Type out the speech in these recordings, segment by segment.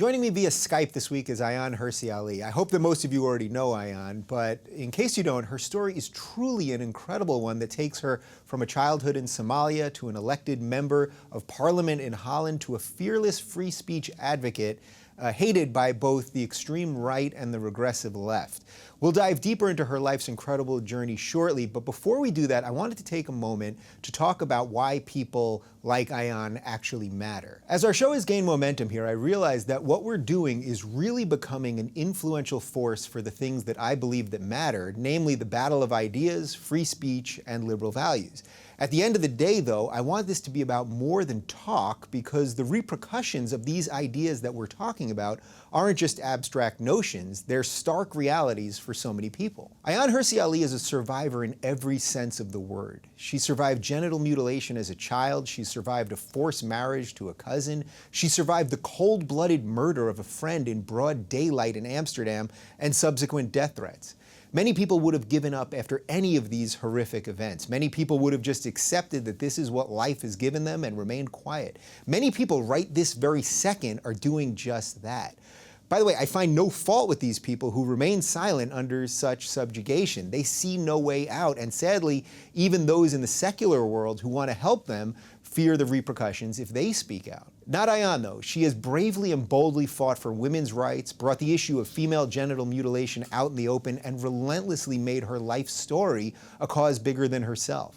Joining me via Skype this week is Ayaan Hirsi Ali. I hope that most of you already know Ayaan, but in case you don't, her story is truly an incredible one that takes her from a childhood in Somalia to an elected member of parliament in Holland to a fearless free speech advocate hated by both the extreme right and the regressive left. We'll dive deeper into her life's incredible journey shortly, but before we do that, I wanted to take a moment to talk about why people like Ayaan actually matter. As our show has gained momentum here, I realized that what we're doing is really becoming an influential force for the things that I believe that matter, namely the battle of ideas, free speech, and liberal values. At the end of the day, though, I want this to be about more than talk, because the repercussions of these ideas that we're talking about aren't just abstract notions, they're stark realities for so many people. Ayaan Hirsi Ali is a survivor in every sense of the word. She survived genital mutilation as a child, she survived a forced marriage to a cousin, she survived the cold-blooded murder of a friend in broad daylight in Amsterdam, and subsequent death threats. Many people would have given up after any of these horrific events. Many people would have just accepted that this is what life has given them and remained quiet. Many people right this very second are doing just that. By the way, I find no fault with these people who remain silent under such subjugation. They see no way out, and sadly, even those in the secular world who want to help them fear the repercussions if they speak out. Not Ayaan, though. She has bravely and boldly fought for women's rights, brought the issue of female genital mutilation out in the open, and relentlessly made her life story a cause bigger than herself.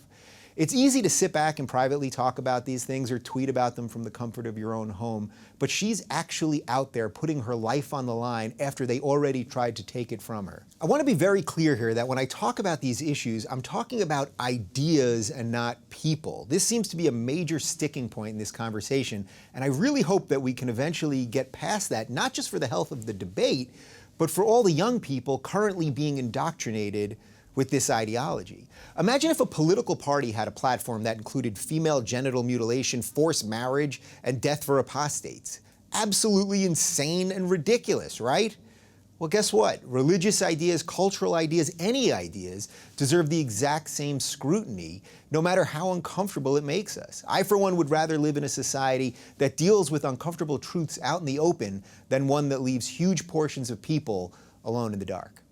It's easy to sit back and privately talk about these things or tweet about them from the comfort of your own home, but she's actually out there putting her life on the line after they already tried to take it from her. I want to be very clear here that when I talk about these issues, I'm talking about ideas and not people. This seems to be a major sticking point in this conversation, and I really hope that we can eventually get past that, not just for the health of the debate, but for all the young people currently being indoctrinated with this ideology. Imagine if a political party had a platform that included female genital mutilation, forced marriage, and death for apostates. Absolutely insane and ridiculous, right? Well, guess what? Religious ideas, cultural ideas, any ideas deserve the exact same scrutiny, no matter how uncomfortable it makes us. I, for one, would rather live in a society that deals with uncomfortable truths out in the open than one that leaves huge portions of people alone in the dark.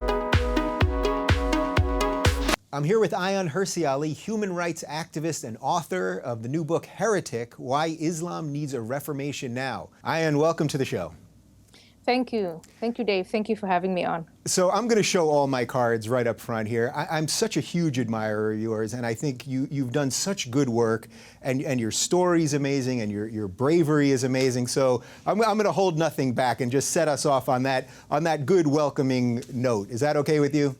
I'm here with Ayaan Hirsi Ali, human rights activist and author of the new book, Heretic: Why Islam Needs a Reformation Now. Ayaan, welcome to the show. Thank you. Thank you, Dave. Thank you for having me on. So I'm going to show all my cards right up front here. I'm such a huge admirer of yours, and I think you've done such good work, and your story's amazing, and your bravery is amazing. So I'm going to hold nothing back and just set us off on that good, welcoming note. Is that okay with you?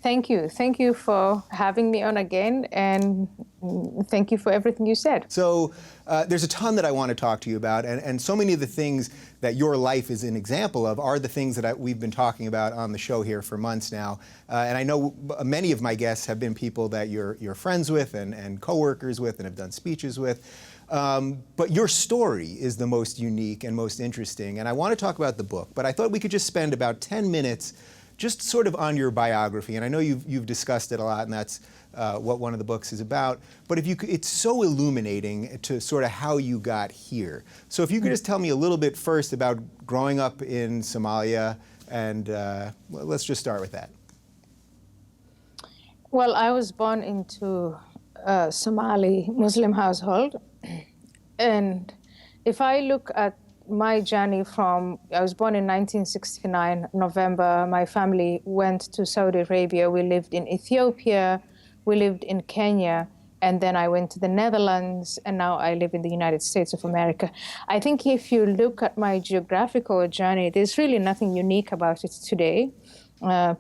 Thank you. Thank you for having me on again, and thank you for everything you said. So there's a ton that I want to talk to you about, and so many of the things that your life is an example of are the things that we've been talking about on the show here for months now. And I know many of my guests have been people that you're friends with and coworkers with and have done speeches with. But your story is the most unique and most interesting, and I want to talk about the book, but I thought we could just spend about 10 minutes just sort of on your biography, and I know you've discussed it a lot, and that's what one of the books is about. But if you could, it's so illuminating to sort of how you got here. So if you could just tell me a little bit first about growing up in Somalia, and well, let's just start with that. Well, I was born into a Somali Muslim household, and if I look at my journey I was born in 1969, November. My family went to Saudi Arabia. We lived in Ethiopia. We lived in Kenya. And then I went to the Netherlands. And now I live in the United States of America. I think if you look at my geographical journey, there's really nothing unique about it today.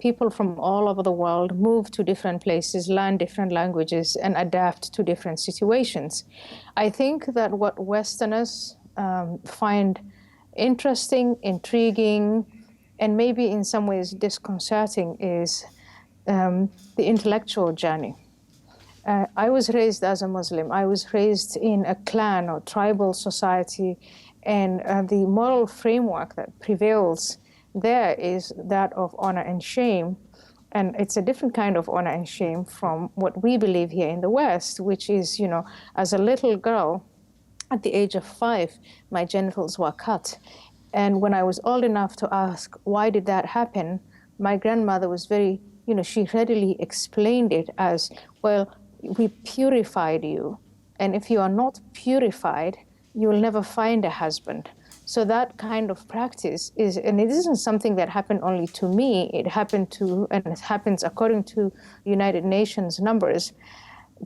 People from all over the world move to different places, learn different languages, and adapt to different situations. I think that what Westerners find interesting, intriguing, and maybe in some ways disconcerting is the intellectual journey. I was raised as a Muslim. I was raised in a clan or tribal society, and the moral framework that prevails there is that of honor and shame. And it's a different kind of honor and shame from what we believe here in the West, which is, as a little girl, at the age of 5, my genitals were cut. And when I was old enough to ask, why did that happen? My grandmother was very, she readily explained it as, well, we purified you. And if you are not purified, you will never find a husband. So that kind of practice is, and it isn't something that happened only to me, it happened to, and it happens according to United Nations numbers,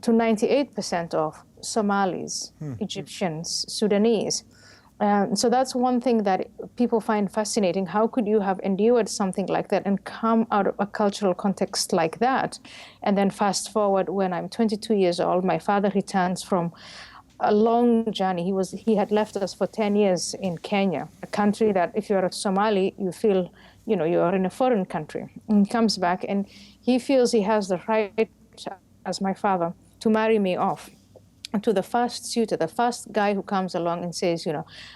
to 98% of Somalis, Egyptians, Sudanese. So that's one thing that people find fascinating. How could you have endured something like that and come out of a cultural context like that? And then fast forward, when I'm 22 years old, my father returns from a long journey. He had left us for 10 years in Kenya, a country that if you're a Somali, you feel, you are in a foreign country. And he comes back and he feels he has the right, as my father, to marry me off to the first suitor, the first guy who comes along and says,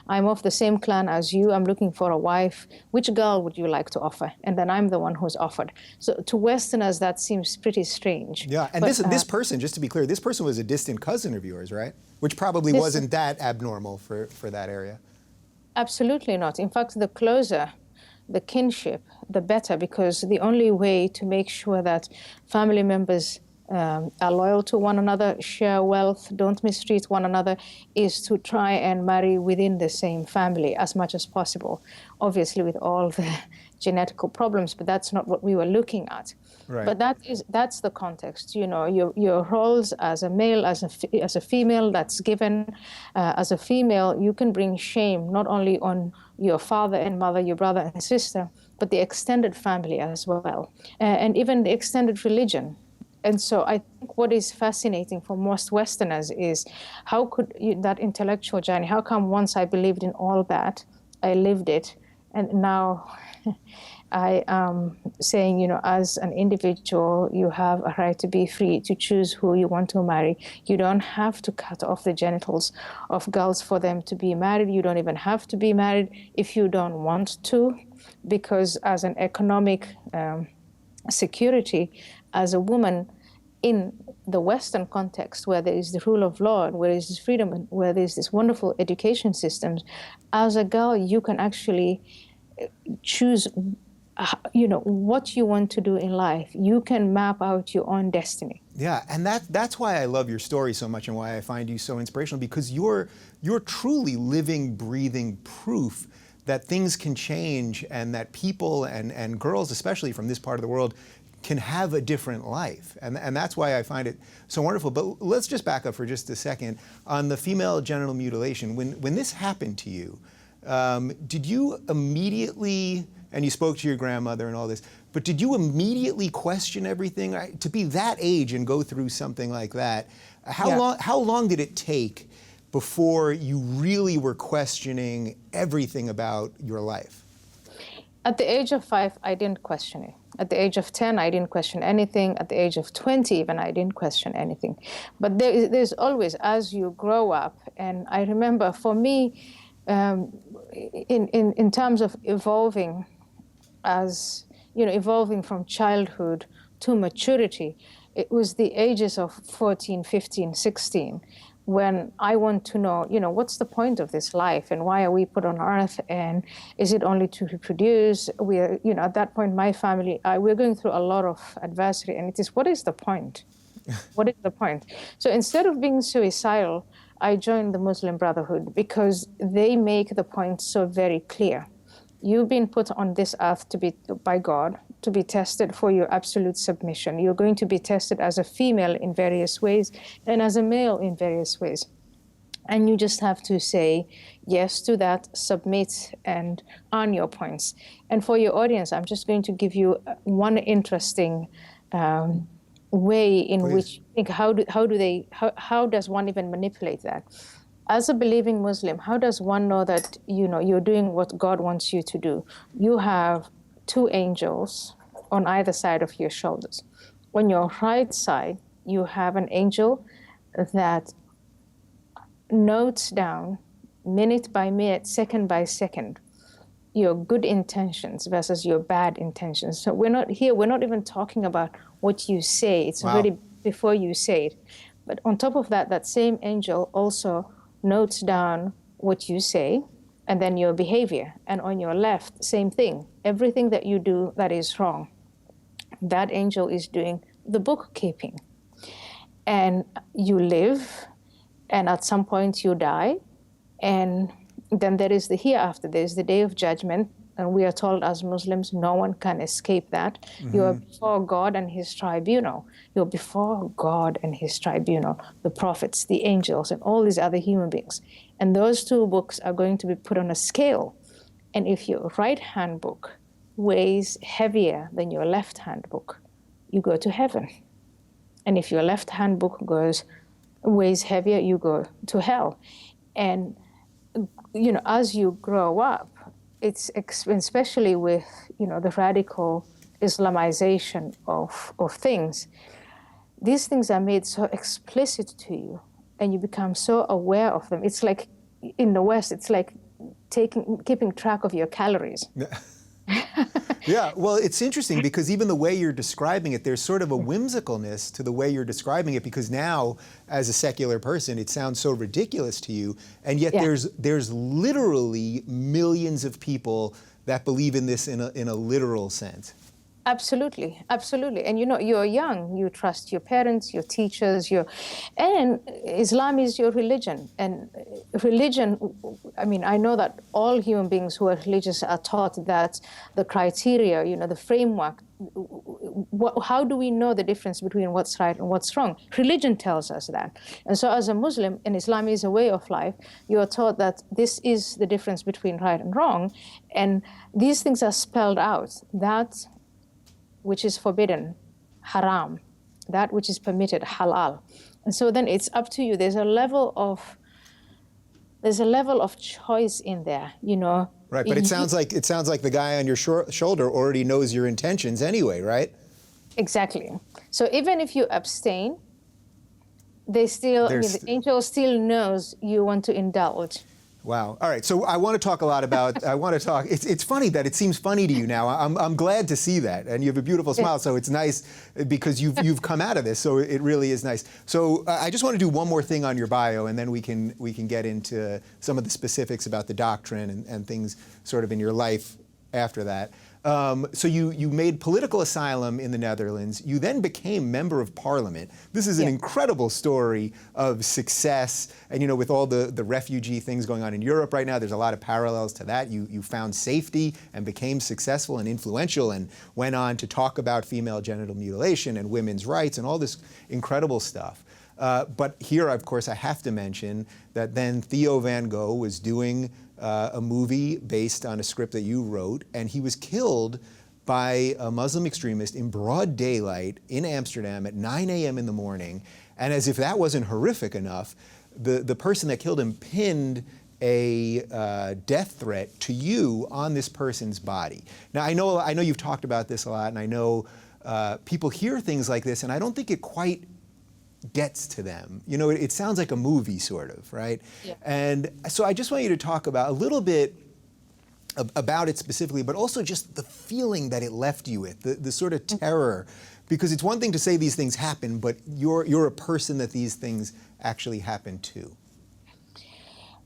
I'm of the same clan as you, I'm looking for a wife, which girl would you like to offer? And then I'm the one who's offered. So to Westerners, that seems pretty strange. Yeah, and this person, just to be clear, this person was a distant cousin of yours, right? Which probably wasn't that abnormal for that area. Absolutely not. In fact, the closer the kinship, the better, because the only way to make sure that family members are loyal to one another, share wealth, don't mistreat one another, is to try and marry within the same family as much as possible. Obviously with all the genetical problems, but that's not what we were looking at. Right. But that's the context. Your roles as a male, as a female, that's given. As a female, you can bring shame not only on your father and mother, your brother and sister, but the extended family as well, and even the extended religion. And so I think what is fascinating for most Westerners is how could that intellectual journey, how come once I believed in all that, I lived it, and now I am saying, as an individual, you have a right to be free to choose who you want to marry. You don't have to cut off the genitals of girls for them to be married. You don't even have to be married if you don't want to, because as an economic security, as a woman, in the Western context, where there is the rule of law, where there is this freedom, and where there is this wonderful education systems, as a girl, you can actually choose, what you want to do in life. You can map out your own destiny. Yeah, and that's why I love your story so much and why I find you so inspirational, because you're truly living, breathing proof that things can change and that people and girls, especially from this part of the world, can have a different life. And that's why I find it so wonderful. But let's just back up for just a second. On the female genital mutilation, when this happened to you, did you immediately, and you spoke to your grandmother and all this, but did you immediately question everything? To be that age and go through something like that, how long did it take before you really were questioning everything about your life? At the age of 5, I didn't question it. At the age of 10, I didn't question anything. At the age of 20, even, I didn't question anything. But there's always, as you grow up, and I remember for me, in terms of evolving, evolving from childhood to maturity, it was the ages of 14, 15, 16, when I want to know, what's the point of this life and why are we put on earth, and is it only to reproduce? We're, at that point, my family, we're going through a lot of adversity, and it is, what is the point? What is the point? So instead of being suicidal, I joined the Muslim Brotherhood because they make the point so very clear. You've been put on this earth by God to be tested for your absolute submission. You're going to be tested as a female in various ways and as a male in various ways. And you just have to say yes to that, submit, and earn your points. And for your audience, I'm just going to give you one interesting way in Please. which I think how does one even manipulate that? As a believing Muslim, how does one know that you're doing what God wants you to do? You have 2 angels on either side of your shoulders. On your right side, you have an angel that notes down minute by minute, second by second, your good intentions versus your bad intentions. So we're not even talking about what you say. It's already before you say it. But on top of that, that same angel also notes down what you say, and then your behavior. And on your left, same thing. Everything that you do that is wrong, that angel is doing the bookkeeping. And you live, and at some point you die, and then there is the hereafter. There is the day of judgment, and we are told as Muslims, no one can escape that. You are before God and his tribunal. You're before God and his tribunal, the prophets, the angels, and all these other human beings. And those two books are going to be put on a scale. And if your right-hand book weighs heavier than your left-hand book, you go to heaven. And if your left-hand book weighs heavier, you go to hell. And as you grow up, it's especially with the radical Islamization of things. These things are made so explicit to you, and you become so aware of them. It's like in the West, it's like keeping track of your calories. Yeah, well, it's interesting because even the way you're describing it, there's sort of a whimsicalness to the way you're describing it, because now, as a secular person, it sounds so ridiculous to you, and yet there's literally millions of people that believe in this in a literal sense. Absolutely, absolutely. And you're young, you trust your parents, your teachers, and Islam is your religion. And religion, I know that all human beings who are religious are taught that the criteria, the framework, how do we know the difference between what's right and what's wrong? Religion tells us that. And so as a Muslim, and Islam is a way of life, you are taught that this is the difference between right and wrong. And these things are spelled out. That which is forbidden, haram, that which is permitted, halal. And so then it's up to you. There's a level of choice in there, Right, but it sounds like the guy on your shoulder already knows your intentions anyway, right? Exactly. So even if you abstain, the angel still knows you want to indulge. Wow. All right. So I want to talk a lot about. It's funny that it seems funny to you now. I'm glad to see that, and you have a beautiful smile. So it's nice because you've come out of this. So it really is nice. So I just want to do one more thing on your bio, and then we can get into some of the specifics about the doctrine and things sort of in your life after that. So you made political asylum in the Netherlands. You then became member of parliament. This is an incredible story of success. And with all the refugee things going on in Europe right now, there's a lot of parallels to that. You found safety and became successful and influential and went on to talk about female genital mutilation and women's rights and all this incredible stuff. But here, of course, I have to mention that then Theo van Gogh was doing a movie based on a script that you wrote, and he was killed by a Muslim extremist in broad daylight in Amsterdam at 9 a.m. in the morning. And as if that wasn't horrific enough, the person that killed him pinned a death threat to you on this person's body. Now, I know you've talked about this a lot, and I know people hear things like this, and I don't think it quite gets to them. It sounds like a movie, sort of, right? Yeah. And so I just want you to talk about a little bit about it specifically, but also just the feeling that it left you with, the sort of terror, because it's one thing to say these things happen, but you're a person that these things actually happen to.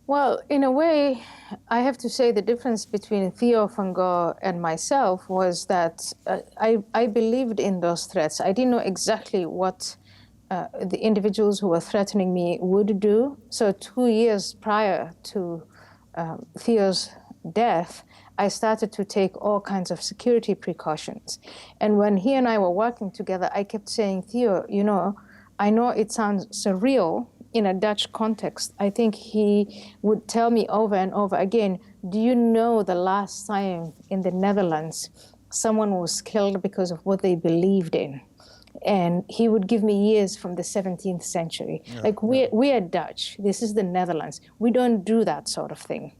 Well, in a way, I have to say the difference between Theo van Gogh and myself was that I believed in those threats. I didn't know exactly what the individuals who were threatening me would do. So 2 years prior to Theo's death, I started to take all kinds of security precautions. And when he and I were working together, I kept saying, Theo, I know it sounds surreal in a Dutch context. I think he would tell me over and over again, do you know the last time in the Netherlands someone was killed because of what they believed in? And he would give me years from the 17th century. We are Dutch. This is the Netherlands. We don't do that sort of thing.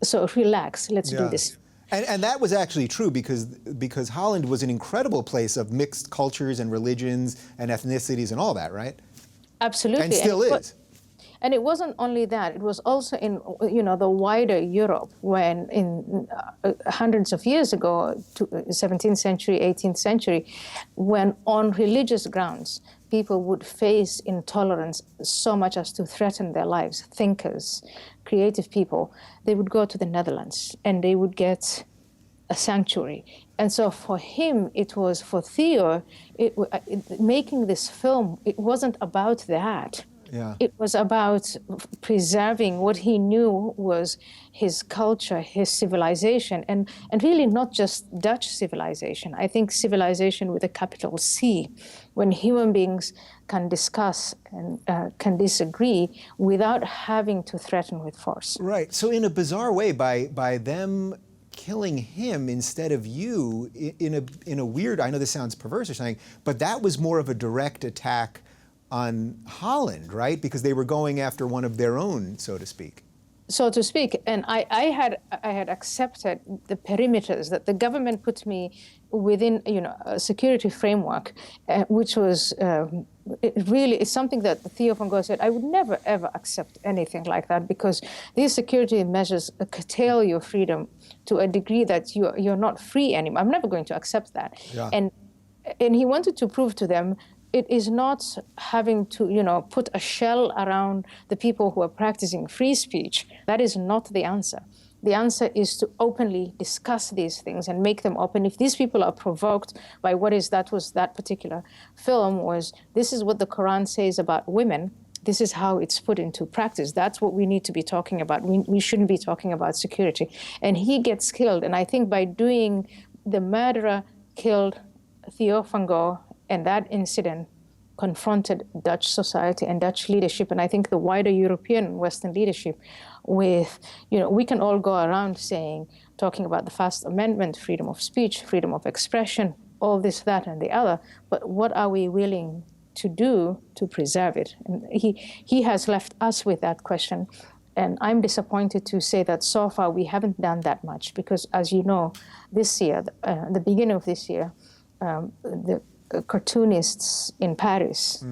So relax, let's do this. And that was actually true because Holland was an incredible place of mixed cultures and religions and ethnicities and all that, right? Absolutely. And still is. And it wasn't only that, it was also in, the wider Europe when in hundreds of years ago, 17th century, 18th century, when on religious grounds, people would face intolerance so much as to threaten their lives, thinkers, creative people, they would go to the Netherlands and they would get a sanctuary. And so for him, it was, for Theo, making this film, it wasn't about that. Yeah. It was about preserving what he knew was his culture, his civilization, and really not just Dutch civilization. I think civilization with a capital C, when human beings can discuss and can disagree without having to threaten with force. Right. So in a bizarre way, by them killing him instead of you, in a weird, I know this sounds perverse or something, but that was more of a direct attack on Holland, right? Because they were going after one of their own, so to speak. So to speak, and I had accepted the perimeters that the government put me within, a security framework, which was it's something that Theo van Gogh said, I would never ever accept anything like that, because these security measures curtail your freedom to a degree that you're not free anymore. I'm never going to accept that. Yeah. And he wanted to prove to them, it is not having to, put a shell around the people who are practicing free speech. That is not the answer. The answer is to openly discuss these things and make them open. If these people are provoked by that particular film was, this is what the Quran says about women, this is how it's put into practice. That's what we need to be talking about. We shouldn't be talking about security. And he gets killed. And I think by doing, the murderer killed Theo van Gogh, and that incident confronted Dutch society and Dutch leadership, and I think the wider European Western leadership with, we can all go around talking about the First Amendment, freedom of speech, freedom of expression, all this, that, and the other, but what are we willing to do to preserve it? And he has left us with that question, and I'm disappointed to say that so far we haven't done that much, because as you know, this year, the beginning of this year, the cartoonists in Paris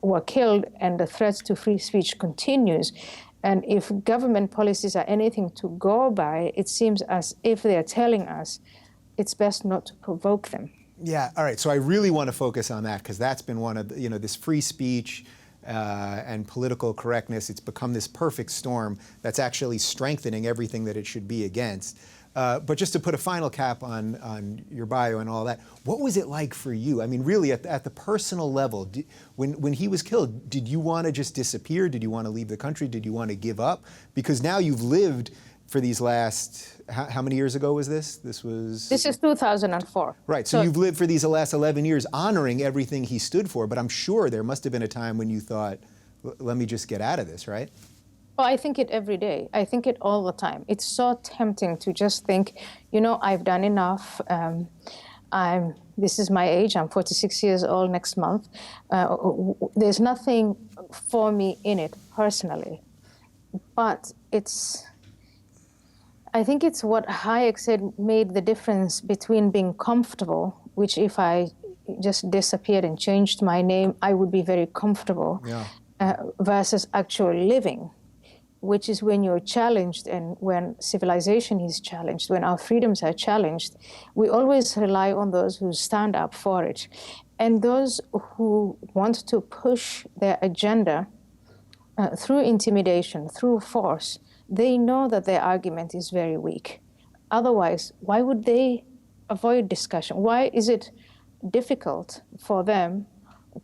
were killed, and the threat to free speech continues. And if government policies are anything to go by, it seems as if they're telling us it's best not to provoke them. Yeah, all right, so I really want to focus on that, because that's been one of the, this free speech and political correctness, it's become this perfect storm that's actually strengthening everything that it should be against. But just to put a final cap on your bio and all that, what was it like for you? I mean, really, at the personal level, when he was killed, did you want to just disappear? Did you want to leave the country? Did you want to give up? Because now you've lived for these last, how many years ago was this? This is 2004. Right, so you've lived for these last 11 years honoring everything he stood for, but I'm sure there must have been a time when you thought, let me just get out of this, right? Oh, I think it every day. I think it all the time. It's so tempting to just think, I've done enough. This is my age. I'm 46 years old next month. There's nothing for me in it personally. But I think it's what Hayek said made the difference between being comfortable, which if I just disappeared and changed my name, I would be very comfortable, versus actually living, which is when you're challenged and when civilization is challenged, when our freedoms are challenged, we always rely on those who stand up for it. And those who want to push their agenda through intimidation, through force, they know that their argument is very weak. Otherwise, why would they avoid discussion? Why is it difficult for them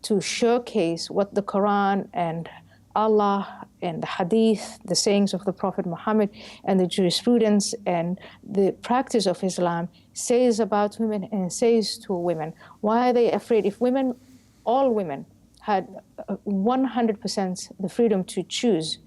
to showcase what the Quran and Allah and the Hadith, the sayings of the Prophet Muhammad, and the jurisprudence and the practice of Islam says about women and says to women? Why are they afraid? If all women had 100% the freedom to choose,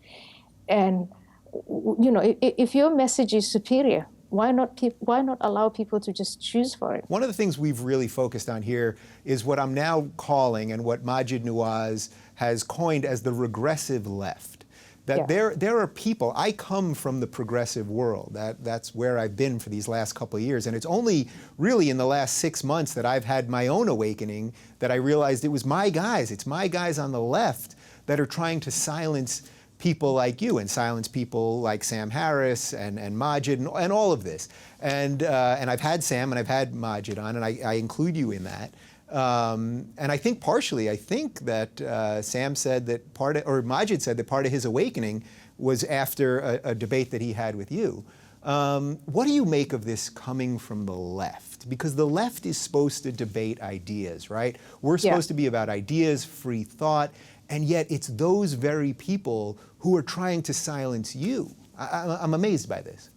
and if your message is superior, why not allow people to just choose for it? One of the things we've really focused on here is what I'm now calling, and what Maajid Nawaz has coined as, the regressive left. That there are people, I come from the progressive world, that's where I've been for these last couple of years, and it's only really in the last 6 months that I've had my own awakening, that I realized it was it's my guys on the left that are trying to silence people like you and silence people like Sam Harris and Maajid and all of this. And I've had Sam and I've had Maajid on, and I include you in that. And I think partially, I think that Sam said that or Majid said that part of his awakening was after a debate that he had with you. What do you make of this coming from the left? Because the left is supposed to debate ideas, right? We're supposed to be about ideas, free thought, and yet it's those very people who are trying to silence you. I'm amazed by this.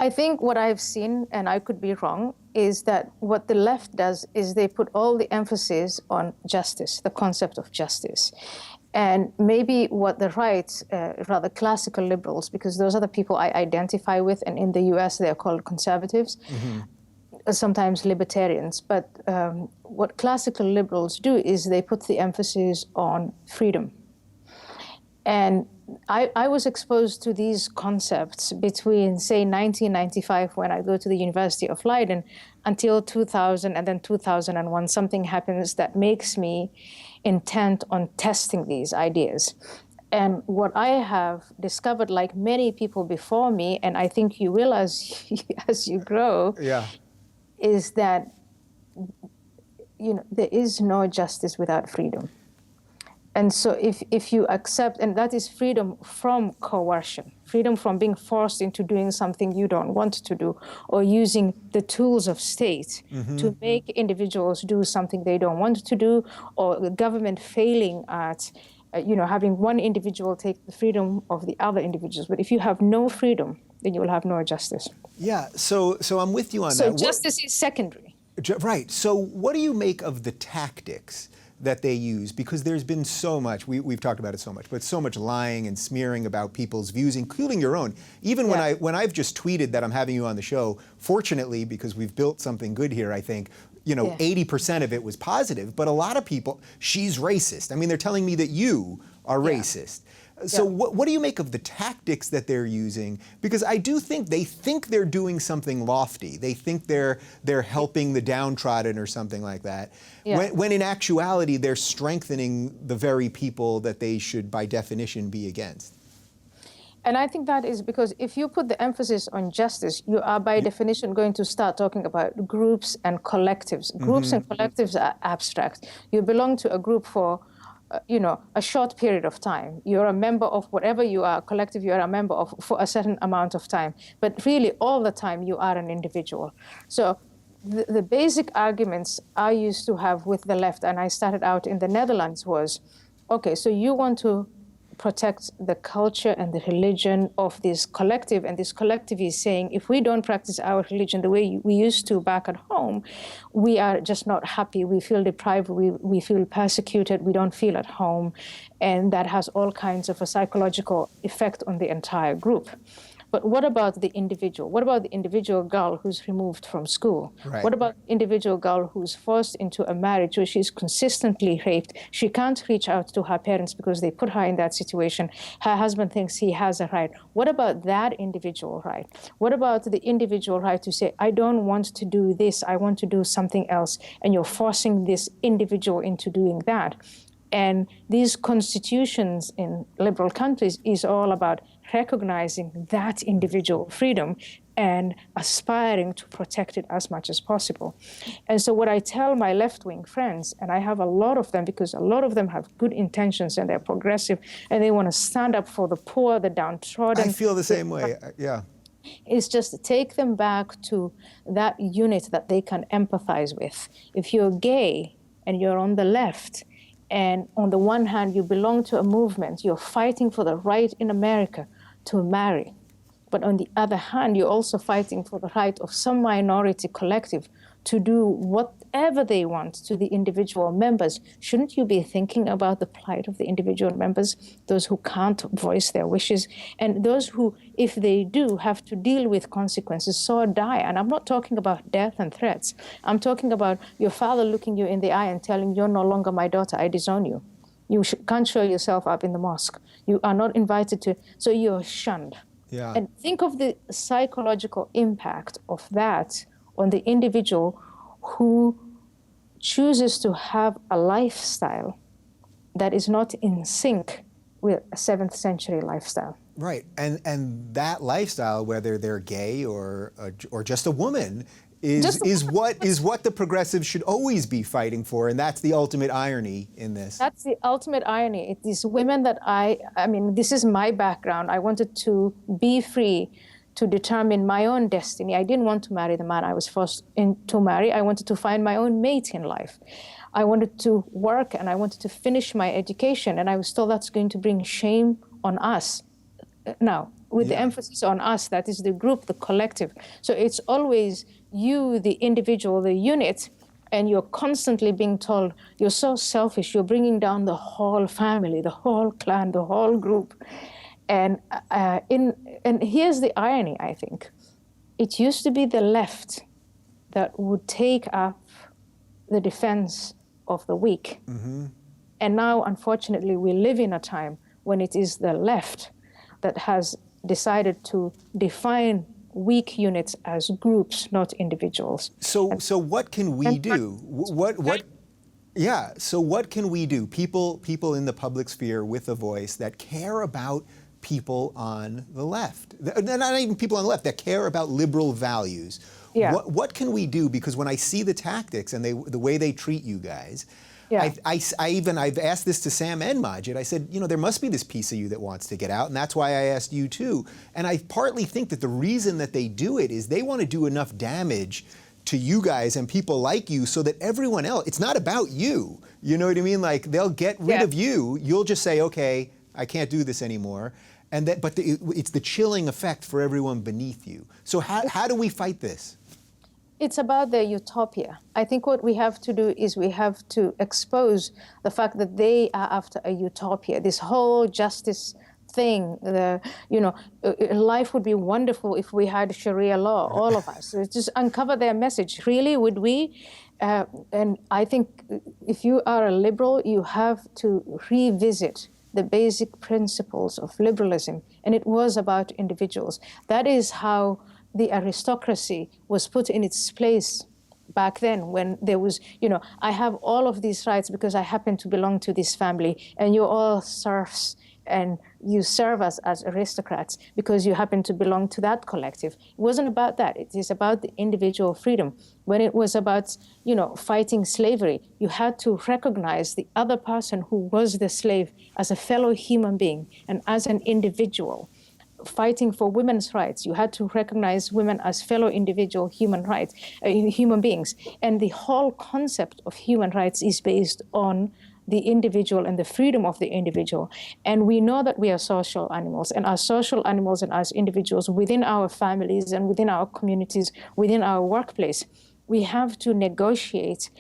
I think what I've seen, and I could be wrong, is that what the left does is they put all the emphasis on justice, the concept of justice. And maybe what the right, rather classical liberals, because those are the people I identify with, and in the US they're called conservatives, sometimes libertarians. But what classical liberals do is they put the emphasis on freedom. And I was exposed to these concepts between, say, 1995, when I go to the University of Leiden, until 2000, and then 2001, something happens that makes me intent on testing these ideas. And what I have discovered, like many people before me, and I think you will as you grow, is that there is no justice without freedom. And so if you accept, and that is freedom from coercion, freedom from being forced into doing something you don't want to do, or using the tools of state to make individuals do something they don't want to do, or the government failing at having one individual take the freedom of the other individuals. But if you have no freedom, then you will have no justice. Yeah, so I'm with you on that. So justice is secondary. Right. So what do you make of the tactics that they use? Because there's been so much, we've talked about it so much, but so much lying and smearing about people's views, including your own. Even when I've just tweeted that I'm having you on the show, fortunately, because we've built something good here, I think, 80% of it was positive, but a lot of people, she's racist. I mean, they're telling me that you are racist. So what do you make of the tactics that they're using? Because I do think they're doing something lofty. They think they're helping the downtrodden or something like that. When in actuality, they're strengthening the very people that they should, by definition, be against. And I think that is because if you put the emphasis on justice, you are by definition going to start talking about groups and collectives. Groups and collectives are abstract. You belong to a group for a short period of time. You're a member of whatever you are, collective you are a member of for a certain amount of time. But really, all the time, you are an individual. So the basic arguments I used to have with the left, and I started out in the Netherlands, was, okay, so you want to protect the culture and the religion of this collective, and this collective is saying, if we don't practice our religion the way we used to back at home, we are just not happy, we feel deprived, we feel persecuted, we don't feel at home, and that has all kinds of a psychological effect on the entire group. But what about the individual? What about the individual girl who's removed from school? Right. What about the individual girl who's forced into a marriage where she's consistently raped? She can't reach out to her parents because they put her in that situation. Her husband thinks he has a right. What about that individual right? What about the individual right to say, I don't want to do this, I want to do something else, and you're forcing this individual into doing that? And these constitutions in liberal countries is all about recognizing that individual freedom and aspiring to protect it as much as possible. And so what I tell my left-wing friends, and I have a lot of them because a lot of them have good intentions and they're progressive and they want to stand up for the poor, the downtrodden. I feel the same way, yeah. It's just to take them back to that unit that they can empathize with. If you're gay and you're on the left, and on the one hand, you belong to a movement, you're fighting for the right in America to marry. But on the other hand, you're also fighting for the right of some minority collective to do whatever they want to the individual members. Shouldn't you be thinking about the plight of the individual members, those who can't voice their wishes, and those who, if they do, have to deal with consequences, so die? And I'm not talking about death and threats. I'm talking about your father looking you in the eye and telling you're no longer my daughter, I disown you. You can't show yourself up in the mosque. You are not invited to, so you're shunned. Yeah. And think of the psychological impact of that on the individual who chooses to have a lifestyle that is not in sync with a 7th century lifestyle. Right, and that lifestyle, whether they're gay or just a woman, is what the progressives should always be fighting for, and that's the ultimate irony in this. That's the ultimate irony. It is women that I mean, this is my background. I wanted to be free to determine my own destiny. I didn't want to marry the man I was forced to marry. I wanted to find my own mate in life. I wanted to work and I wanted to finish my education, and I was told that's going to bring shame on us. Now, with the emphasis on us, that is the group, the collective. So it's always you, the individual, the unit, and you're constantly being told, you're so selfish, you're bringing down the whole family, the whole clan, the whole group. And here's the irony, I think. It used to be the left that would take up the defense of the weak. Mm-hmm. And now, unfortunately, we live in a time when it is the left that has decided to define weak units as groups, not individuals. So what can we do? So what can we do? People in the public sphere with a voice that care about people on the left, not even people on the left, that care about liberal values. Yeah. What can we do? Because when I see the tactics and the way they treat you guys, yeah. I've asked this to Sam and Majid. I said, there must be this piece of you that wants to get out, and that's why I asked you too. And I partly think that the reason that they do it is they want to do enough damage to you guys and people like you so that everyone else, it's not about you. You know what I mean? Like, they'll get rid of you. You'll just say, okay, I can't do this anymore. But it's the chilling effect for everyone beneath you. So how do we fight this? It's about the utopia. I think what we have to do is we have to expose the fact that they are after a utopia. This whole justice thing, life would be wonderful if we had Sharia law, all of us. So just uncover their message. Really, would we? And I think if you are a liberal, you have to revisit the basic principles of liberalism. And it was about individuals. That is how the aristocracy was put in its place back then, when there was, I have all of these rights because I happen to belong to this family, and you're all serfs, and you serve us as aristocrats because you happen to belong to that collective. It wasn't about that. It is about the individual freedom. When it was about, fighting slavery, you had to recognize the other person who was the slave as a fellow human being and as an individual. Fighting for women's rights, you had to recognize women as fellow individual human beings. And the whole concept of human rights is based on the individual and the freedom of the individual. And we know that we are social animals, and as social animals and as individuals within our families and within our communities, within our workplace, we have to negotiate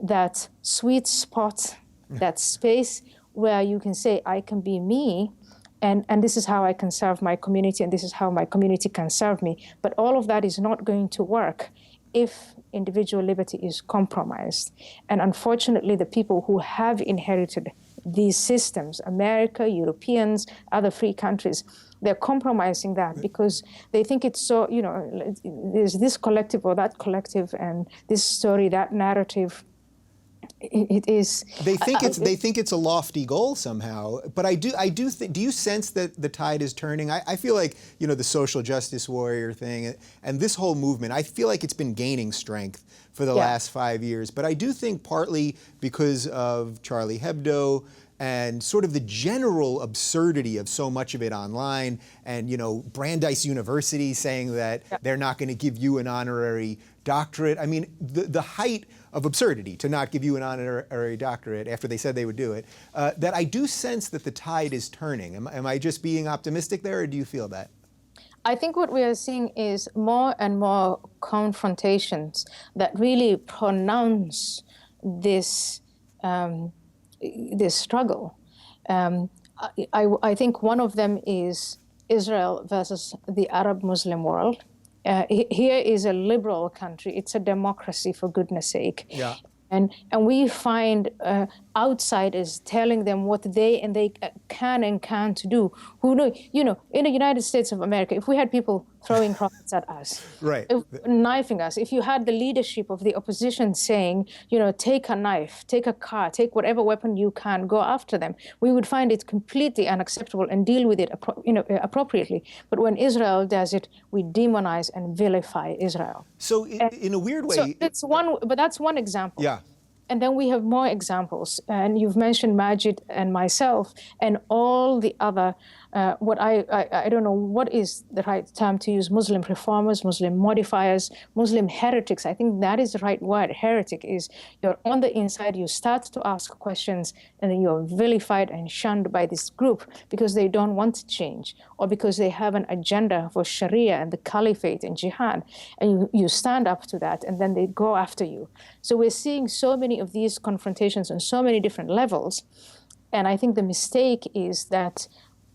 that sweet spot, that space where you can say, I can be me, and this is how I can serve my community, and this is how my community can serve me. But all of that is not going to work if individual liberty is compromised. And unfortunately, the people who have inherited these systems, America, Europeans, other free countries, they're compromising that because they think it's so, there's this collective or that collective, and this story, that narrative. It is. They think it's a lofty goal somehow, but do you sense that the tide is turning? I feel like the social justice warrior thing and this whole movement, I feel like it's been gaining strength for the last 5 years. But I do think partly because of Charlie Hebdo and sort of the general absurdity of so much of it online, and Brandeis University saying that they're not going to give you an honorary doctorate. I mean, the height of absurdity to not give you an honorary doctorate after they said they would do it, that I do sense that the tide is turning. Am I just being optimistic there, or do you feel that? I think what we are seeing is more and more confrontations that really pronounce this struggle. I think one of them is Israel versus the Arab Muslim world. Here is a liberal country. It's a democracy, for goodness sake. Yeah. And we find outsiders telling them what they can and can't do. Who know, in the United States of America, if we had people throwing rockets at us, Right. knifing us. If you had the leadership of the opposition saying, take a knife, take a car, take whatever weapon you can, go after them, we would find it completely unacceptable and deal with it appropriately. But when Israel does it, we demonize and vilify Israel. So in a weird way... So that's one example. Yeah. And then we have more examples. And you've mentioned Majid and myself and all the other, what I don't know what is the right term to use, Muslim reformers, Muslim modifiers, Muslim heretics. I think that is the right word. Heretic is you're on the inside, you start to ask questions, and then you're vilified and shunned by this group because they don't want to change or because they have an agenda for Sharia and the caliphate and jihad. And you stand up to that, and then they go after you. So we're seeing so many of these confrontations on so many different levels. And I think the mistake is that,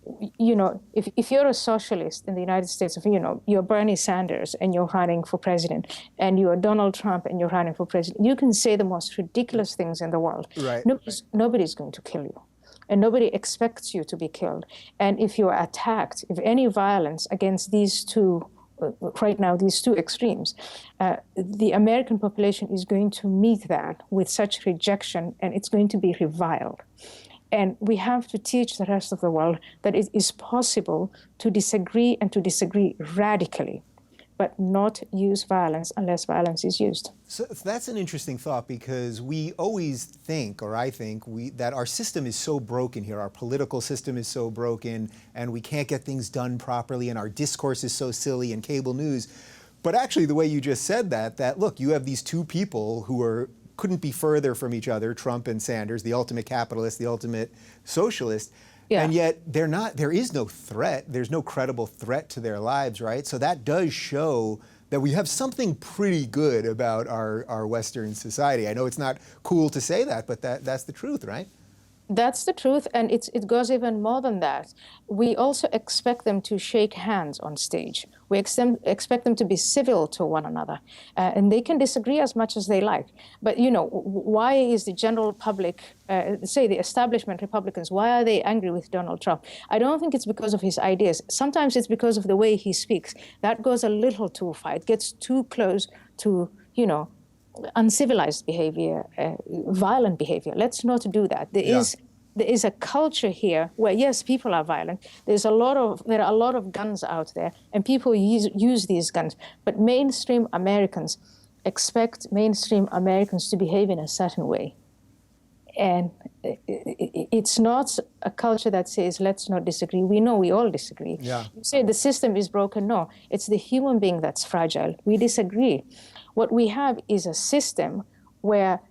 if you're a socialist in the United States, if you're Bernie Sanders and you're running for president, and you're Donald Trump and you're running for president, you can say the most ridiculous things in the world. Right. Nobody's going to kill you. And nobody expects you to be killed. And if you're attacked, if any violence against these two right now, these two extremes, the American population is going to meet that with such rejection, and it's going to be reviled. And we have to teach the rest of the world that it is possible to disagree and to disagree radically, but not use violence unless violence is used. So that's an interesting thought, because we always think, or I think, that our system is so broken here. Our political system is so broken, and we can't get things done properly, and our discourse is so silly in cable news. But actually, the way you just said that look, you have these two people who couldn't be further from each other, Trump and Sanders, the ultimate capitalist, the ultimate socialist. Yeah. And yet there is no threat. There's no credible threat to their lives, right? So that does show that we have something pretty good about our Western society. I know it's not cool to say that, but that's the truth, right? That's the truth, and it goes even more than that. We also expect them to shake hands on stage. We expect them to be civil to one another, and they can disagree as much as they like. But, why is the general public, say the establishment Republicans, why are they angry with Donald Trump? I don't think it's because of his ideas. Sometimes it's because of the way he speaks. That goes a little too far. It gets too close to, uncivilized behavior, violent behavior. Let's not do that. There is a culture here where, yes, people are violent. There are a lot of guns out there, and people use these guns. But mainstream Americans expect mainstream Americans to behave in a certain way. And it's not a culture that says, let's not disagree. We know we all disagree. Yeah. You say the system is broken. No, it's the human being that's fragile. We disagree. What we have is a system where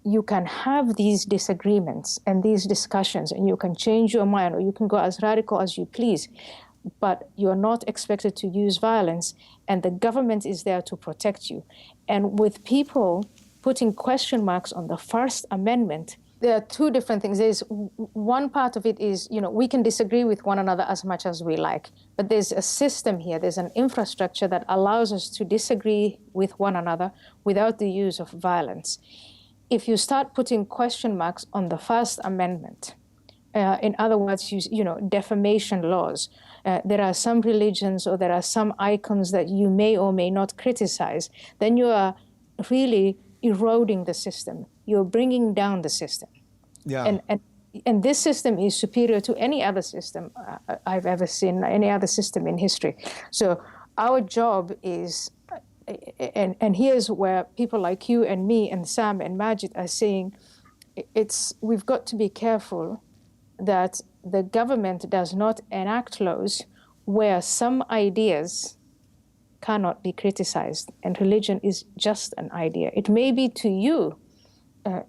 you can have these disagreements and these discussions, and you can change your mind, or you can go as radical as you please, but you're not expected to use violence, and the government is there to protect you. And with people putting question marks on the First Amendment, there are two different things. There's one part of it is, we can disagree with one another as much as we like, but there's a system here, there's an infrastructure that allows us to disagree with one another without the use of violence. If you start putting question marks on the First Amendment, in other words, defamation laws, there are some religions or there are some icons that you may or may not criticize, then you are really eroding the system. You're bringing down the system. Yeah. And this system is superior to any other system I've ever seen, any other system in history. So our job is, and here's where people like you and me and Sam and Majid are saying, we've got to be careful that the government does not enact laws where some ideas cannot be criticized, and religion is just an idea. It may be to you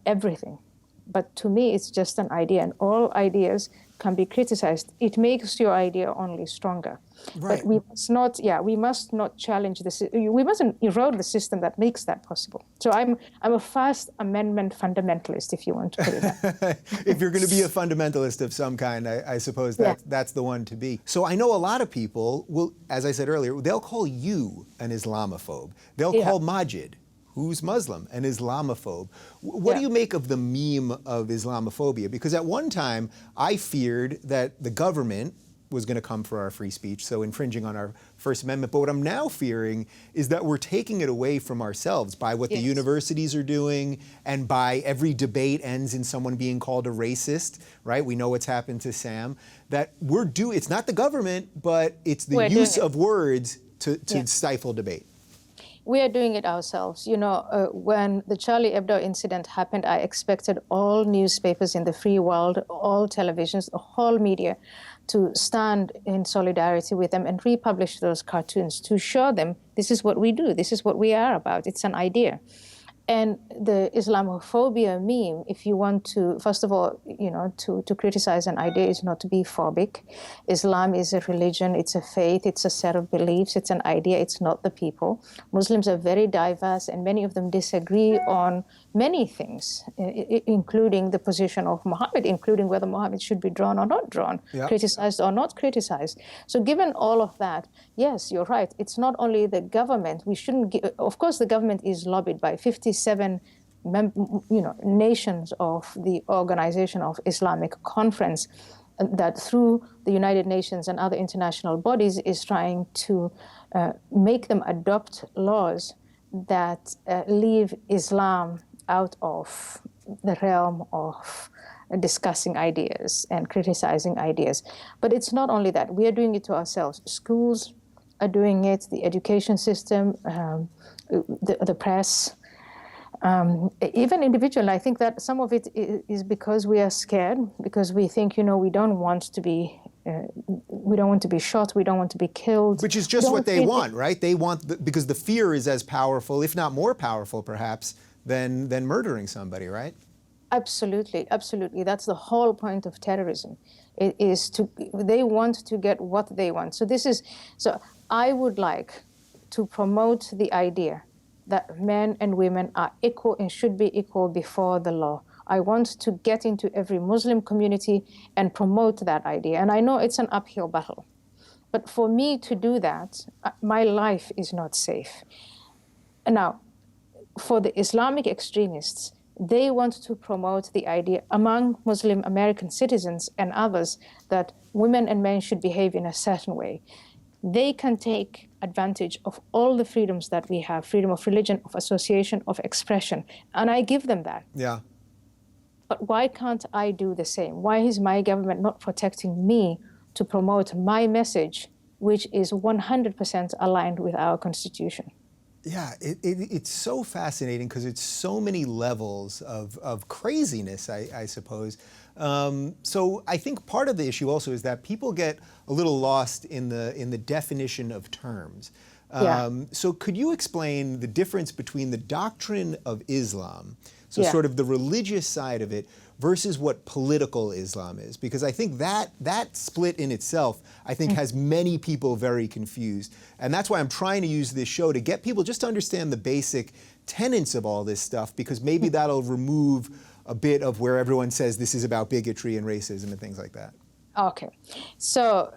everything, but to me it's just an idea, and all ideas can be criticized. It makes your idea only stronger. Right. But we must not challenge we mustn't erode the system that makes that possible. So I'm a First Amendment fundamentalist, if you want to put it that. If you're going to be a fundamentalist of some kind, I suppose that's the one to be. So I know a lot of people will, as I said earlier, they'll call you an Islamophobe. They'll call Majid, who's Muslim, an Islamophobe. What do you make of the meme of Islamophobia? Because at one time, I feared that the government was going to come for our free speech, so infringing on our First Amendment. But what I'm now fearing is that we're taking it away from ourselves by what the universities are doing, and by every debate ends in someone being called a racist, right? We know what's happened to Sam. That it's not the government, but it's the use of words to stifle debate. We are doing it ourselves. You know, when the Charlie Hebdo incident happened, I expected all newspapers in the free world, all televisions, the whole media to stand in solidarity with them and republish those cartoons to show them this is what we do, this is what we are about, it's an idea. And the Islamophobia meme, if you want to, first of all, you know, to criticize an idea is not to be phobic. Islam is a religion, it's a faith, it's a set of beliefs, it's an idea, it's not the people. Muslims are very diverse, and many of them disagree on many things, including the position of Muhammad, including whether Muhammad should be drawn or not drawn, criticized or not criticized. So given all of that, yes, you're right. It's not only the government. We shouldn't, of course, the government is lobbied by 57 nations of the Organization of Islamic Conference, that through the United Nations and other international bodies is trying to make them adopt laws that leave Islam out of the realm of discussing ideas and criticizing ideas. But it's not only that. We are doing it to ourselves. Schools are doing it, the education system, the press, even individual. I think that some of it is because we are scared, because we think, you know, we don't want to be shot, we don't want to be killed. Which is just what they want, right? They want, because the fear is as powerful, if not more powerful perhaps, than murdering somebody, right? Absolutely, absolutely. That's the whole point of terrorism. It is they want to get what they want. So I would like to promote the idea that men and women are equal and should be equal before the law. I want to get into every Muslim community and promote that idea. And I know it's an uphill battle. But for me to do that, my life is not safe. Now, for the Islamic extremists, they want to promote the idea among Muslim American citizens and others that women and men should behave in a certain way. They can take advantage of all the freedoms that we have, freedom of religion, of association, of expression, and I give them that. Yeah. But why can't I do the same? Why is my government not protecting me to promote my message, which is 100% aligned with our Constitution? Yeah, it's so fascinating because it's so many levels of craziness, I suppose. So I think part of the issue also is that people get a little lost in the definition of terms. So could you explain the difference between the doctrine of Islam, so sort of the religious side of it, versus what political Islam is? Because I think that split in itself, I think, has many people very confused. And that's why I'm trying to use this show to get people just to understand the basic tenets of all this stuff, because maybe that'll remove a bit of where everyone says this is about bigotry and racism and things like that. Okay. So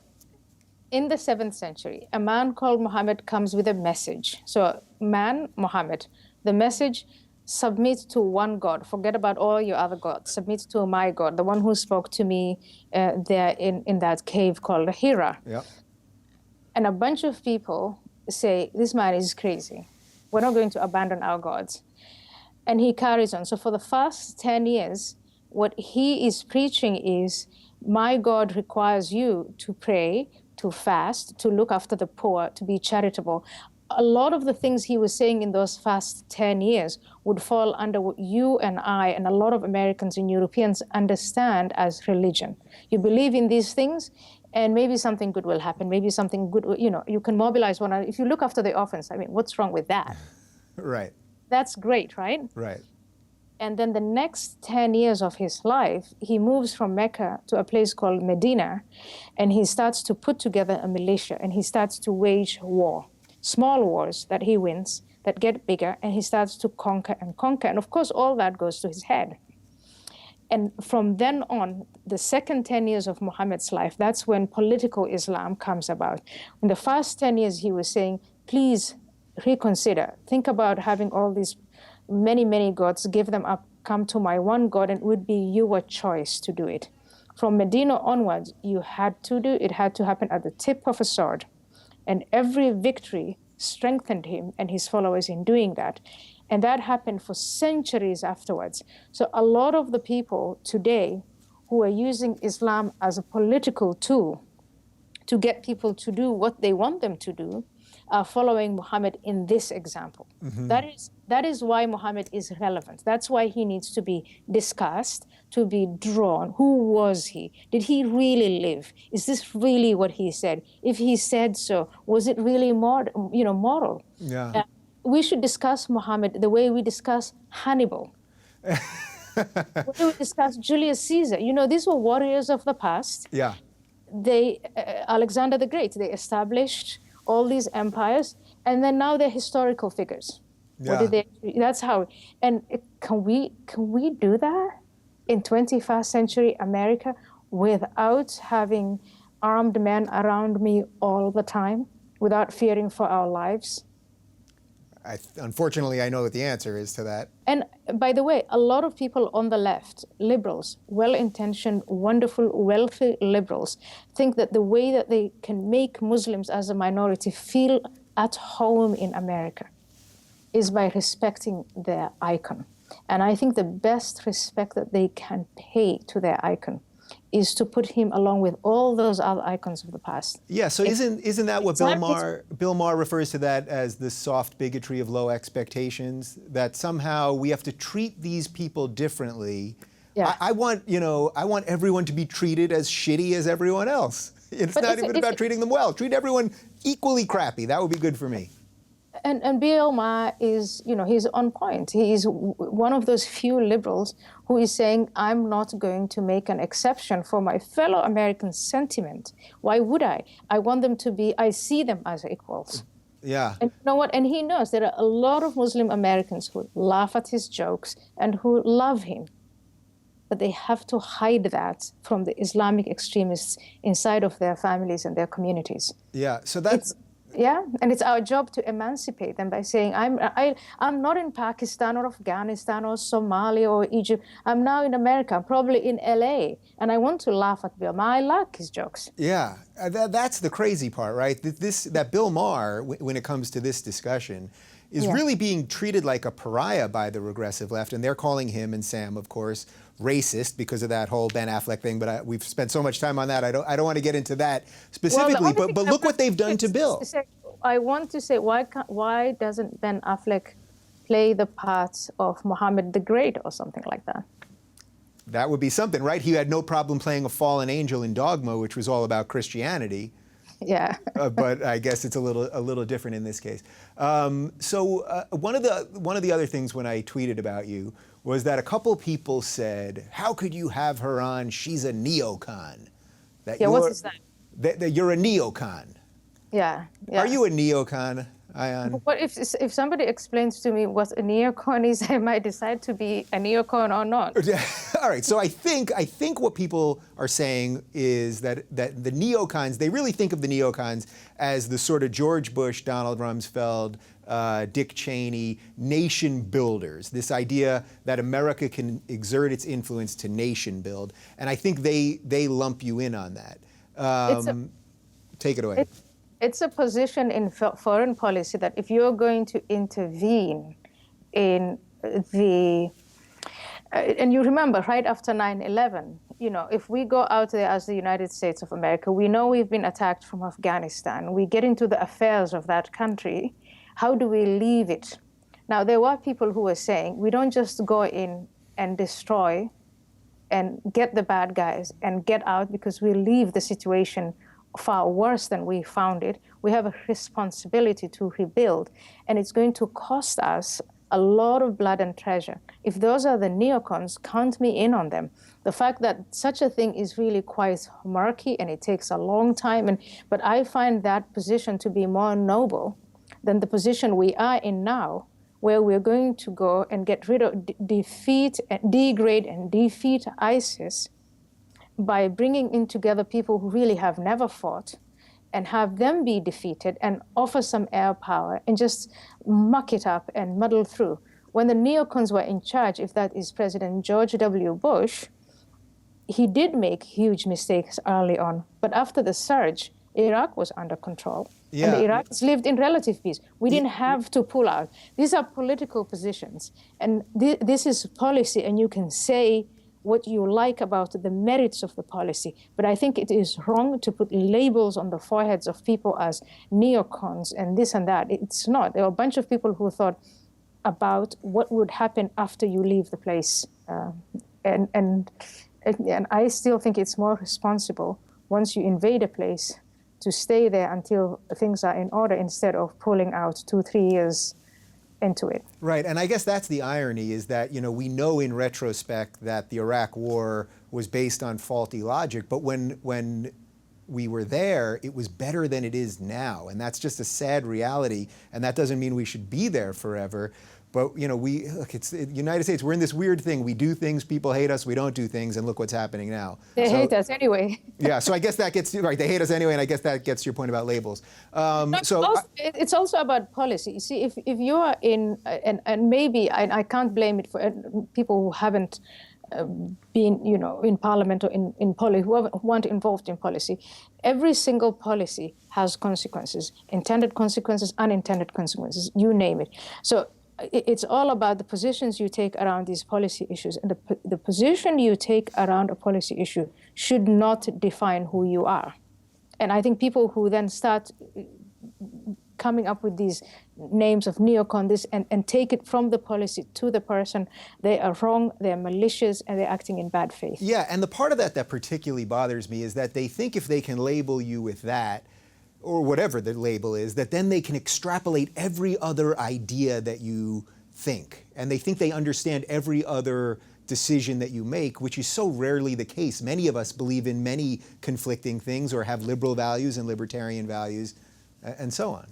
in the 7th century, a man called Muhammad comes with a message. So man, Muhammad, the message: submit to one God. Forget about all your other gods. Submit to my God, the one who spoke to me there in that cave called Hira. Yep. And a bunch of people say, this man is crazy. We're not going to abandon our gods. And he carries on. So for the first 10 years, what he is preaching is, my God requires you to pray, to fast, to look after the poor, to be charitable. A lot of the things he was saying in those first 10 years would fall under what you and I and a lot of Americans and Europeans understand as religion. You believe in these things, and maybe something good will happen. Maybe something good, you know, you can mobilize one another. If you look after the orphans, I mean, what's wrong with that? Right. That's great, right? Right. And then the next 10 years of his life, he moves from Mecca to a place called Medina, and he starts to put together a militia, and he starts to wage war. Small wars that he wins, that get bigger, and he starts to conquer and conquer. And of course, all that goes to his head. And from then on, the second 10 years of Muhammad's life, that's when political Islam comes about. In the first 10 years, he was saying, please reconsider. Think about having all these many, many gods, give them up, come to my one God, and it would be your choice to do it. From Medina onwards, it had to happen at the tip of a sword. And every victory strengthened him and his followers in doing that. And that happened for centuries afterwards. So a lot of the people today who are using Islam as a political tool to get people to do what they want them to do are following Muhammad in this example. Mm-hmm. That is why Muhammad is relevant. That's why he needs to be discussed, to be drawn. Who was he? Did he really live? Is this really what he said? If he said so, was it really moral? Yeah. We should discuss Muhammad the way we discuss Hannibal. When we discuss Julius Caesar. These were warriors of the past. Yeah. Alexander the Great, they established all these empires, and then now they're historical figures. Yeah. That's how. And can we do that in 21st century America without having armed men around me all the time, without fearing for our lives? Unfortunately, I know what the answer is to that. And by the way, a lot of people on the left, liberals, well-intentioned, wonderful, wealthy liberals, think that the way that they can make Muslims as a minority feel at home in America is by respecting their icon. And I think the best respect that they can pay to their icon is to put him along with all those other icons of the past. Yeah, so isn't that what Bill Maher refers to that as the soft bigotry of low expectations? That somehow we have to treat these people differently. Yeah. I want everyone to be treated as shitty as everyone else. It's not even about treating them well. Treat everyone equally crappy. That would be good for me. And Bill Maher is, he's on point. He is one of those few liberals who is saying, I'm not going to make an exception for my fellow American sentiment. Why would I? I see them as equals. Yeah. And you know what? And he knows there are a lot of Muslim Americans who laugh at his jokes and who love him. But they have to hide that from the Islamic extremists inside of their families and their communities. Yeah, so that's... And it's our job to emancipate them by saying, I'm not in Pakistan or Afghanistan or Somalia or Egypt. I'm now in America. I'm probably in LA, and I want to laugh at Bill Maher. I like his jokes. Yeah, that's the crazy part, right? That Bill Maher, when it comes to this discussion, is really being treated like a pariah by the regressive left, and they're calling him and Sam, of course, racist because of that whole Ben Affleck thing. But we've spent so much time on that. I don't want to get into that specifically. But look what they've done to Bill. I want to say, why doesn't Ben Affleck play the parts of Muhammad the Great or something like that? That would be something, right? He had no problem playing a fallen angel in Dogma, which was all about Christianity. Yeah. But I guess it's a little different in this case. So one of the other things when I tweeted about you was that a couple people said, "How could you have her on? She's a neocon." What is that? That you're a neocon. Yeah. Are you a neocon, Ayaan? What if somebody explains to me what a neocon is, I might decide to be a neocon or not. All right. So I think what people are saying is that the neocons, they really think of the neocons as the sort of George Bush, Donald Rumsfeld, Dick Cheney, nation builders. This idea that America can exert its influence to nation build, and I think they lump you in on that. Take it away. It's a position in foreign policy that if you're going to intervene in and you remember right after 9/11, if we go out there as the United States of America, we know we've been attacked from Afghanistan. We get into the affairs of that country. How do we leave it? Now, there were people who were saying, we don't just go in and destroy and get the bad guys and get out because we leave the situation far worse than we found it. We have a responsibility to rebuild, and it's going to cost us a lot of blood and treasure. If those are the neocons, count me in on them. The fact that such a thing is really quite murky and it takes a long time, but I find that position to be more noble than the position we are in now, where we're going to go and get rid of, degrade and defeat ISIS by bringing in together people who really have never fought and have them be defeated and offer some air power and just muck it up and muddle through. When the neocons were in charge, if that is President George W. Bush, he did make huge mistakes early on, but after the surge, Iraq was under control. Yeah. And the Iraqis lived in relative peace. We didn't have to pull out. These are political positions. And this is policy, and you can say what you like about the merits of the policy. But I think it is wrong to put labels on the foreheads of people as neocons and this and that. It's not. There are a bunch of people who thought about what would happen after you leave the place. And I still think it's more responsible once you invade a place to stay there until things are in order instead of pulling out 2-3 years into it. Right, and I guess that's the irony, is that, you know, we know in retrospect that the Iraq War was based on faulty logic, but when we were there, it was better than it is now, and that's just a sad reality, and that doesn't mean we should be there forever. But, you know, it's the United States, we're in this weird thing. We do things, people hate us, we don't do things, and look what's happening now. They hate us anyway. Yeah, so I guess that gets, right, they hate us anyway, and I guess that gets to your point about labels. It's also about policy. You see, if you are in, and maybe, I can't blame it for people who haven't been, you know, in parliament or in policy, who weren't involved in policy. Every single policy has consequences, intended consequences, unintended consequences, you name it. So it's all about the positions you take around these policy issues. And the position you take around a policy issue should not define who you are. And I think people who then start coming up with these names of neocon, this, and take it from the policy to the person, they are wrong, they're malicious, and they're acting in bad faith. Yeah, and the part of that particularly bothers me is that they think if they can label you with that, or whatever the label is, that then they can extrapolate every other idea that you think. And they think they understand every other decision that you make, which is so rarely the case. Many of us believe in many conflicting things or have liberal values and libertarian values, and so on.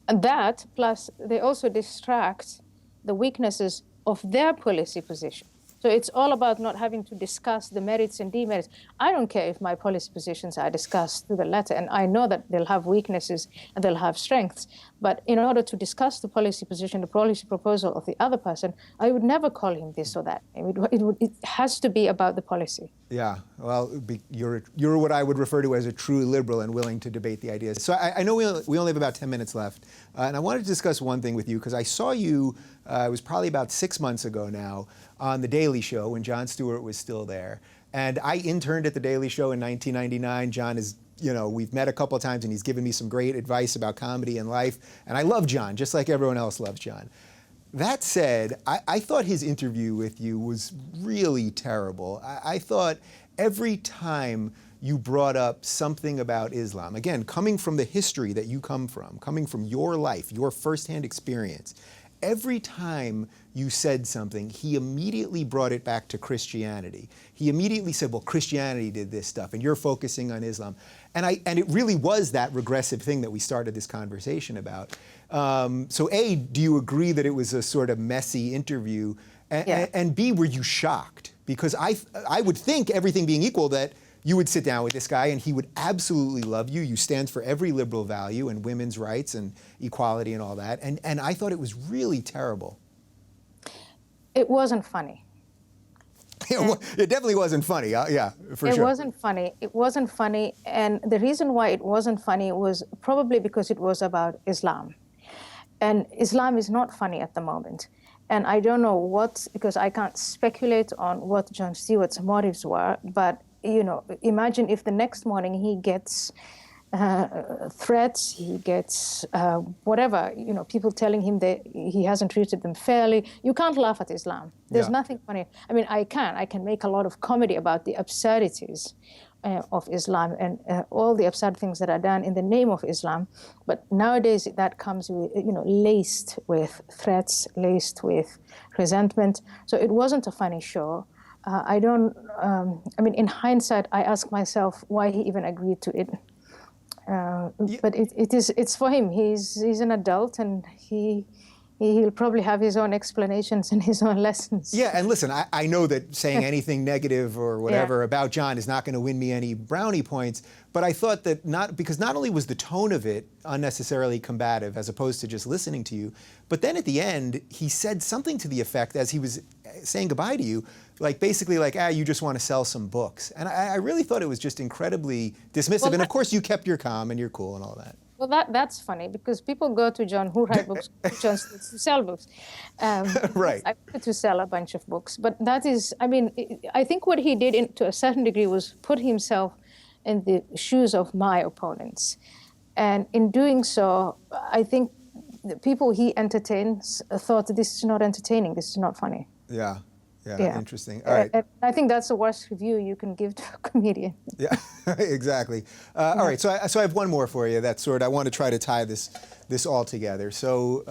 And that, plus they also distract the weaknesses of their policy position. So it's all about not having to discuss the merits and demerits. I don't care if my policy positions are discussed to the letter, and I know that they'll have weaknesses and they'll have strengths. But in order to discuss the policy position, the policy proposal of the other person, I would never call him this or that. It has to be about the policy. Yeah, well, you're what I would refer to as a true liberal and willing to debate the ideas. So I know we only have about 10 minutes left, and I wanted to discuss one thing with you, because I saw you, it was probably about 6 months ago now, on The Daily Show when Jon Stewart was still there. And I interned at The Daily Show in 1999. Jon is, you know, we've met a couple of times and he's given me some great advice about comedy and life. And I love Jon, just like everyone else loves Jon. That said, I thought his interview with you was really terrible. I thought every time you brought up something about Islam, again, coming from the history that you come from, coming from your life, your firsthand experience, every time you said something, he immediately brought it back to Christianity. He immediately said, well, Christianity did this stuff, and you're focusing on Islam. And it really was that regressive thing that we started this conversation about. So A, do you agree that it was a sort of messy interview? And B, were you shocked? Because I would think, everything being equal, that you would sit down with this guy and he would absolutely love you. You stand for every liberal value and women's rights and equality and all that. And I thought it was really terrible. It wasn't funny. It definitely wasn't funny. Yeah, for sure. It wasn't funny. It wasn't funny. And the reason why it wasn't funny was probably because it was about Islam. And Islam is not funny at the moment. And I don't know because I can't speculate on what Jon Stewart's motives were, but you know, imagine if the next morning he gets threats, he gets whatever, you know, people telling him that he hasn't treated them fairly. You can't laugh at Islam. There's nothing funny. I mean, I can make a lot of comedy about the absurdities of Islam and all the absurd things that are done in the name of Islam. But nowadays that comes with, you know, laced with threats, laced with resentment. So it wasn't a funny show. I mean, in hindsight, I ask myself why he even agreed to it. But it's for him. He's an adult, and he'll probably have his own explanations and his own lessons. Yeah, and listen, I know that saying anything negative or whatever about Jon is not going to win me any brownie points, but I thought that because not only was the tone of it unnecessarily combative as opposed to just listening to you, but then at the end, he said something to the effect, as he was saying goodbye to you, like basically like, you just want to sell some books. And I really thought it was just incredibly dismissive. Well, and of course you kept your calm and you're cool and all that. Well, that's funny because people go to John who write books, Jon Stewart, to sell books. Right. I wanted to sell a bunch of books, but that is, I mean, I think what he did to a certain degree was put himself in the shoes of my opponents. And in doing so, I think the people he entertains thought this is not entertaining, this is not funny. Yeah. Yeah, interesting. All right. I think that's the worst review you can give to a comedian. Yeah, exactly. All right, so I have one more for you. That's I want to try to tie this all together. So,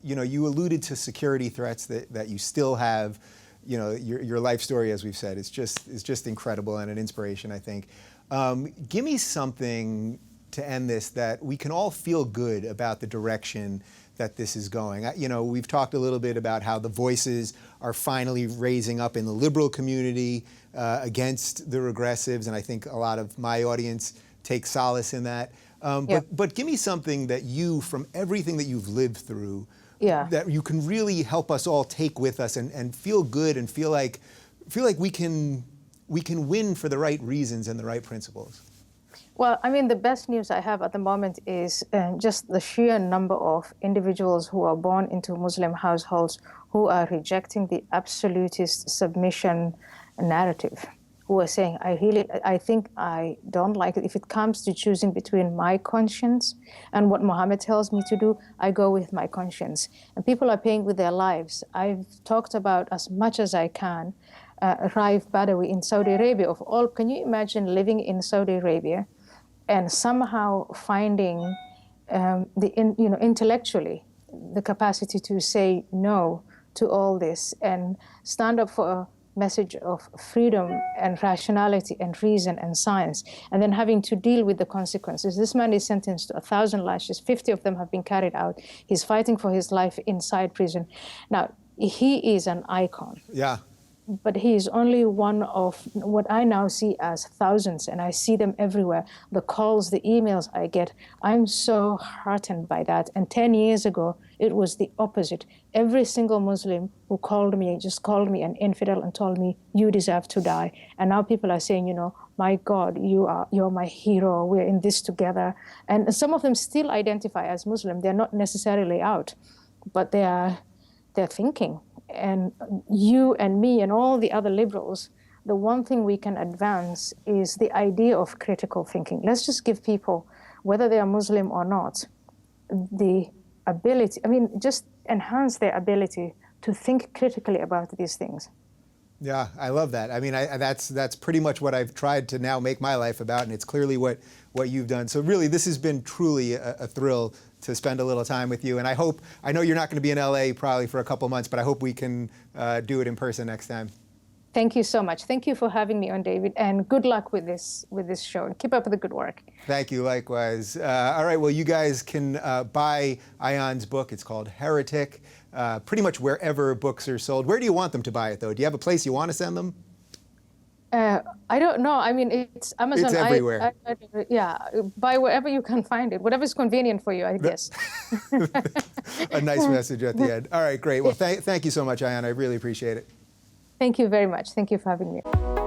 you alluded to security threats that you still have. Your life story, as we've said, is just incredible and an inspiration, I think. Give me something to end this that we can all feel good about the direction that this is going. We've talked a little bit about how the voices are finally raising up in the liberal community against the regressives, and I think a lot of my audience takes solace in that. But give me something that you, from everything that you've lived through, that you can really help us all take with us and feel good and feel like we can win for the right reasons and the right principles. Well, I mean, the best news I have at the moment is just the sheer number of individuals who are born into Muslim households who are rejecting the absolutist submission narrative, who are saying, I think I don't like it. If it comes to choosing between my conscience and what Muhammad tells me to do, I go with my conscience. And people are paying with their lives. I've talked about, as much as I can, Raif Badawi in Saudi Arabia. Can you imagine living in Saudi Arabia and somehow finding intellectually the capacity to say no to all this and stand up for a message of freedom and rationality and reason and science, and then having to deal with the consequences. This man is sentenced to 1,000 lashes. 50 of them have been carried out. He's fighting for his life inside prison. Now, he is an icon. Yeah. But he is only one of what I now see as thousands, and I see them everywhere. The calls, the emails I get, I'm so heartened by that. And 10 years ago, it was the opposite. Every single Muslim who called me just called me an infidel and told me, you deserve to die. And now people are saying, my God, you're my hero. We're in this together. And some of them still identify as Muslim. They're not necessarily out, but they're thinking. And you and me and all the other liberals, the one thing we can advance is the idea of critical thinking. Let's just give people, whether they are Muslim or not, the ability, just enhance their ability to think critically about these things. Yeah, I love that. That's pretty much what I've tried to now make my life about, and it's clearly what you've done. So really, this has been truly a thrill to spend a little time with you. And I know you're not going to be in LA probably for a couple months, but I hope we can do it in person next time. Thank you so much. Thank you for having me on, David, and good luck with this show. Keep up the good work. Thank you, likewise. All right, well, you guys can buy Ayaan's book. It's called Heretic, pretty much wherever books are sold. Where do you want them to buy it, though? Do you have a place you want to send them? I don't know. It's Amazon. It's everywhere. Buy wherever you can find it. Whatever's convenient for you, I guess. A nice message at the end. All right, great. Well, thank you so much, Ayaan. I really appreciate it. Thank you very much. Thank you for having me.